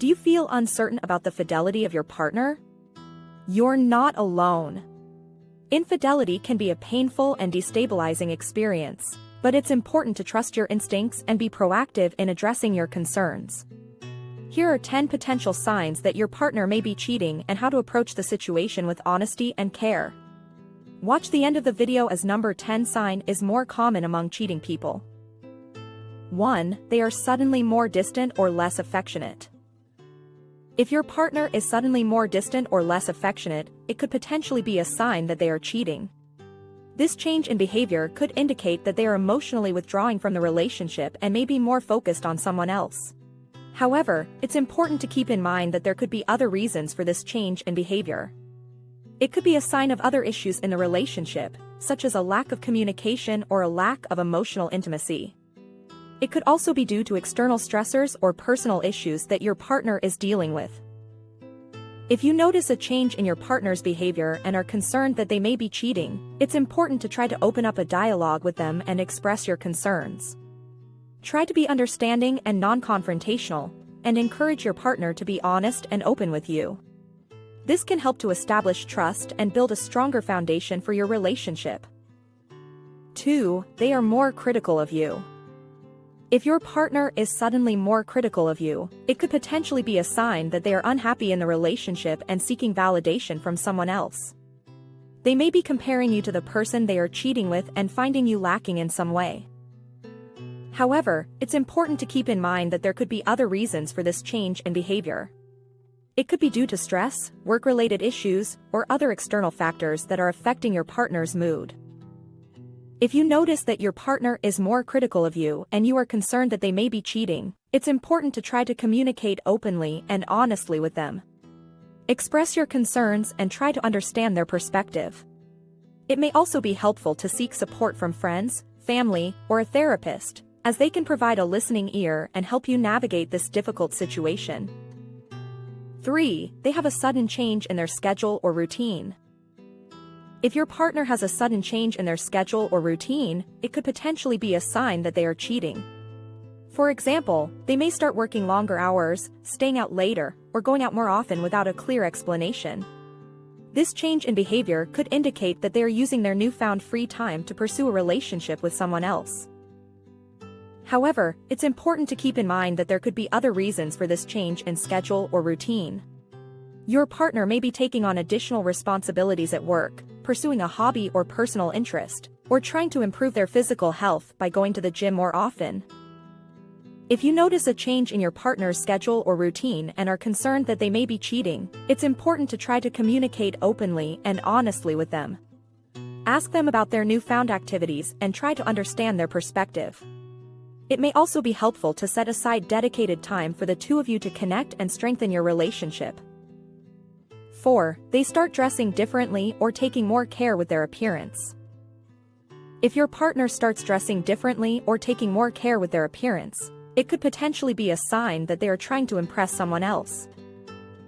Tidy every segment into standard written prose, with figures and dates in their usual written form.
Do you feel uncertain about the fidelity of your partner? You're not alone. Infidelity can be a painful and destabilizing experience, but it's important to trust your instincts and be proactive in addressing your concerns. Here are 10 potential signs that your partner may be cheating and how to approach the situation with honesty and care. Watch the end of the video as number 10 sign is more common among cheating people. 1. They are suddenly more distant or less affectionate. If your partner is suddenly more distant or less affectionate, it could potentially be a sign that they are cheating. This change in behavior could indicate that they are emotionally withdrawing from the relationship and may be more focused on someone else. However, it's important to keep in mind that there could be other reasons for this change in behavior. It could be a sign of other issues in the relationship, such as a lack of communication or a lack of emotional intimacy. It could also be due to external stressors or personal issues that your partner is dealing with. If you notice a change in your partner's behavior and are concerned that they may be cheating, it's important to try to open up a dialogue with them and express your concerns. Try to be understanding and non-confrontational, and encourage your partner to be honest and open with you. This can help to establish trust and build a stronger foundation for your relationship. 2. They are more critical of you. If your partner is suddenly more critical of you, it could potentially be a sign that they are unhappy in the relationship and seeking validation from someone else. They may be comparing you to the person they are cheating with and finding you lacking in some way. However, it's important to keep in mind that there could be other reasons for this change in behavior. It could be due to stress, work-related issues, or other external factors that are affecting your partner's mood. If you notice that your partner is more critical of you and you are concerned that they may be cheating, it's important to try to communicate openly and honestly with them. Express your concerns and try to understand their perspective. It may also be helpful to seek support from friends, family, or a therapist, as they can provide a listening ear and help you navigate this difficult situation. 3. They have a sudden change in their schedule or routine. If your partner has a sudden change in their schedule or routine, it could potentially be a sign that they are cheating. For example, they may start working longer hours, staying out later, or going out more often without a clear explanation. This change in behavior could indicate that they are using their newfound free time to pursue a relationship with someone else. However, it's important to keep in mind that there could be other reasons for this change in schedule or routine. Your partner may be taking on additional responsibilities at work, pursuing a hobby or personal interest, or trying to improve their physical health by going to the gym more often. If you notice a change in your partner's schedule or routine and are concerned that they may be cheating, it's important to try to communicate openly and honestly with them. Ask them about their newfound activities and try to understand their perspective. It may also be helpful to set aside dedicated time for the two of you to connect and strengthen your relationship. 4. They start dressing differently or taking more care with their appearance. If your partner starts dressing differently or taking more care with their appearance, it could potentially be a sign that they are trying to impress someone else.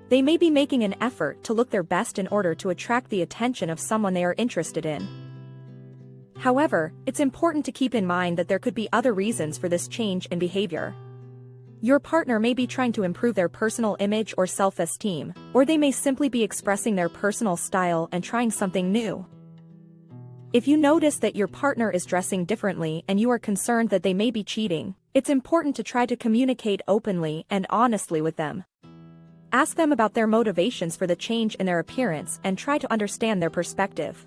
They may be making an effort to look their best in order to attract the attention of someone they are interested in. However, it's important to keep in mind that there could be other reasons for this change in behavior. Your partner may be trying to improve their personal image or self-esteem, or they may simply be expressing their personal style and trying something new. If you notice that your partner is dressing differently and you are concerned that they may be cheating, it's important to try to communicate openly and honestly with them. Ask them about their motivations for the change in their appearance and try to understand their perspective.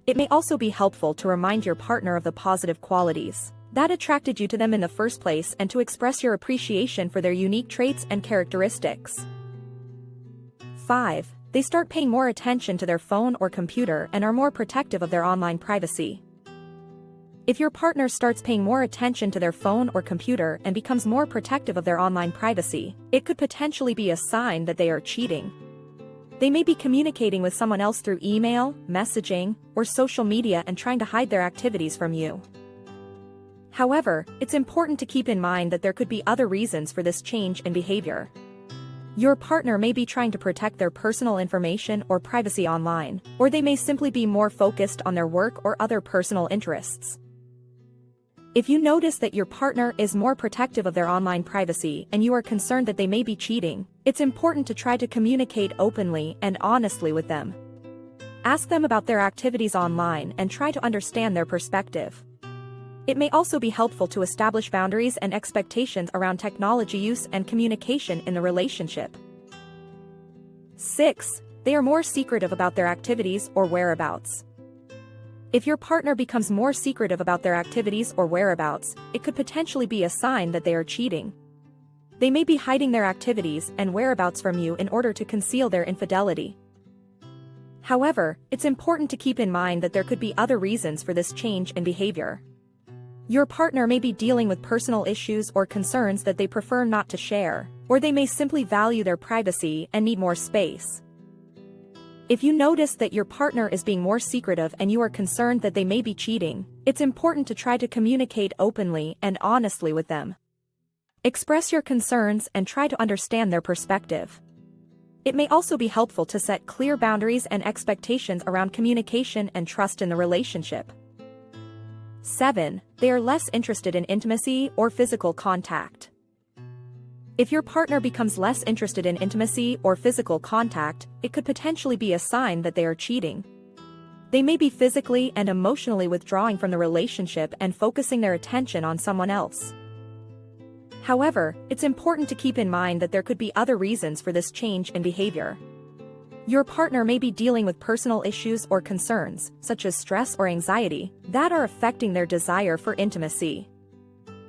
It may also be helpful to remind your partner of the positive qualities that attracted you to them in the first place and to express your appreciation for their unique traits and characteristics. 5. They start paying more attention to their phone or computer and are more protective of their online privacy. If your partner starts paying more attention to their phone or computer and becomes more protective of their online privacy, it could potentially be a sign that they are cheating. They may be communicating with someone else through email, messaging, or social media and trying to hide their activities from you. However, it's important to keep in mind that there could be other reasons for this change in behavior. Your partner may be trying to protect their personal information or privacy online, or they may simply be more focused on their work or other personal interests. If you notice that your partner is more protective of their online privacy and you are concerned that they may be cheating, it's important to try to communicate openly and honestly with them. Ask them about their activities online and try to understand their perspective. It may also be helpful to establish boundaries and expectations around technology use and communication in the relationship. 6. They are more secretive about their activities or whereabouts. If your partner becomes more secretive about their activities or whereabouts, it could potentially be a sign that they are cheating. They may be hiding their activities and whereabouts from you in order to conceal their infidelity. However, it's important to keep in mind that there could be other reasons for this change in behavior. Your partner may be dealing with personal issues or concerns that they prefer not to share, or they may simply value their privacy and need more space. If you notice that your partner is being more secretive and you are concerned that they may be cheating, it's important to try to communicate openly and honestly with them. Express your concerns and try to understand their perspective. It may also be helpful to set clear boundaries and expectations around communication and trust in the relationship. 7. They are less interested in intimacy or physical contact. If your partner becomes less interested in intimacy or physical contact, it could potentially be a sign that they are cheating. They may be physically and emotionally withdrawing from the relationship and focusing their attention on someone else. However, it's important to keep in mind that there could be other reasons for this change in behavior. Your partner may be dealing with personal issues or concerns, such as stress or anxiety, that are affecting their desire for intimacy.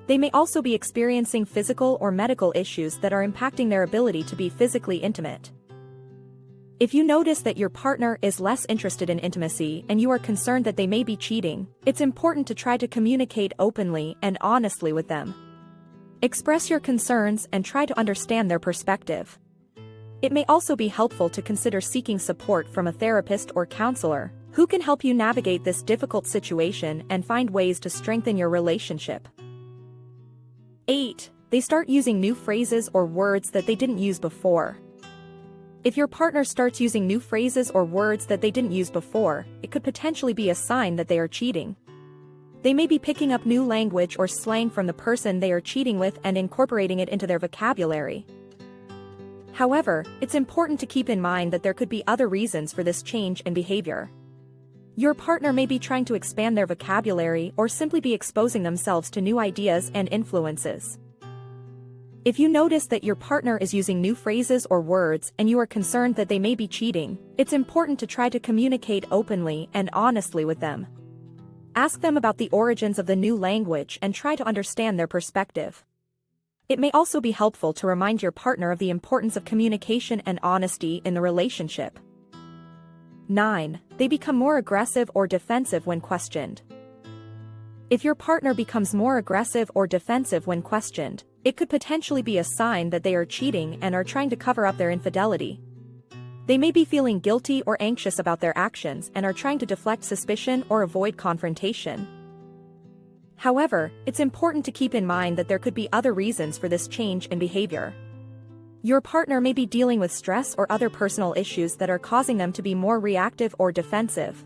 They may also be experiencing physical or medical issues that are impacting their ability to be physically intimate. If you notice that your partner is less interested in intimacy and you are concerned that they may be cheating, it's important to try to communicate openly and honestly with them. Express your concerns and try to understand their perspective. It may also be helpful to consider seeking support from a therapist or counselor, who can help you navigate this difficult situation and find ways to strengthen your relationship. 8. They start using new phrases or words that they didn't use before. If your partner starts using new phrases or words that they didn't use before, it could potentially be a sign that they are cheating. They may be picking up new language or slang from the person they are cheating with and incorporating it into their vocabulary. However, it's important to keep in mind that there could be other reasons for this change in behavior. Your partner may be trying to expand their vocabulary or simply be exposing themselves to new ideas and influences. If you notice that your partner is using new phrases or words and you are concerned that they may be cheating, it's important to try to communicate openly and honestly with them. Ask them about the origins of the new language and try to understand their perspective. It may also be helpful to remind your partner of the importance of communication and honesty in the relationship. 9. They become more aggressive or defensive when questioned. If your partner becomes more aggressive or defensive when questioned, it could potentially be a sign that they are cheating and are trying to cover up their infidelity. They may be feeling guilty or anxious about their actions and are trying to deflect suspicion or avoid confrontation. However, it's important to keep in mind that there could be other reasons for this change in behavior. Your partner may be dealing with stress or other personal issues that are causing them to be more reactive or defensive.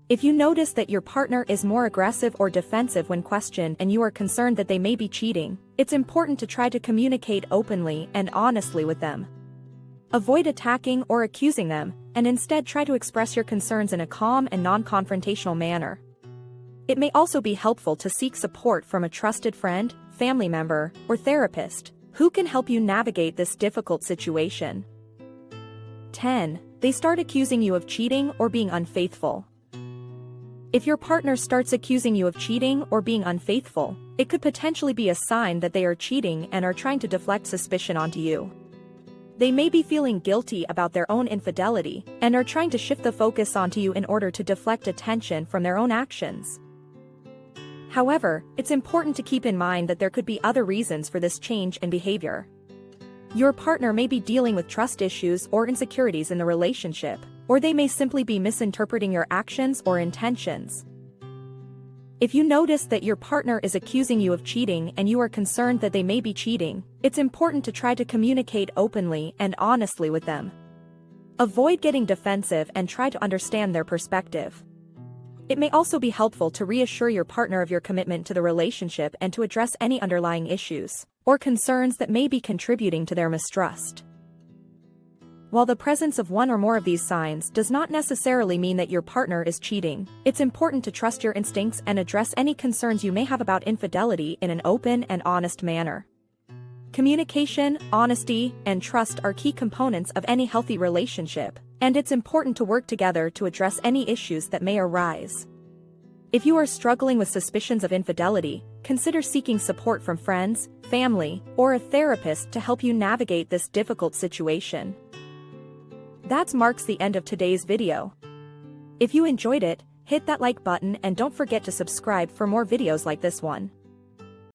If you notice that your partner is more aggressive or defensive when questioned and you are concerned that they may be cheating, it's important to try to communicate openly and honestly with them. Avoid attacking or accusing them, and instead try to express your concerns in a calm and non-confrontational manner. It may also be helpful to seek support from a trusted friend, family member, or therapist, who can help you navigate this difficult situation. 10. They start accusing you of cheating or being unfaithful. If your partner starts accusing you of cheating or being unfaithful, it could potentially be a sign that they are cheating and are trying to deflect suspicion onto you. They may be feeling guilty about their own infidelity and are trying to shift the focus onto you in order to deflect attention from their own actions. However, it's important to keep in mind that there could be other reasons for this change in behavior. Your partner may be dealing with trust issues or insecurities in the relationship, or they may simply be misinterpreting your actions or intentions. If you notice that your partner is accusing you of cheating and you are concerned that they may be cheating, it's important to try to communicate openly and honestly with them. Avoid getting defensive and try to understand their perspective. It may also be helpful to reassure your partner of your commitment to the relationship and to address any underlying issues or concerns that may be contributing to their mistrust. While the presence of one or more of these signs does not necessarily mean that your partner is cheating, it's important to trust your instincts and address any concerns you may have about infidelity in an open and honest manner. Communication, honesty, and trust are key components of any healthy relationship, and it's important to work together to address any issues that may arise. If you are struggling with suspicions of infidelity, consider seeking support from friends, family, or a therapist to help you navigate this difficult situation. That marks the end of today's video. If you enjoyed it, hit that like button and don't forget to subscribe for more videos like this one.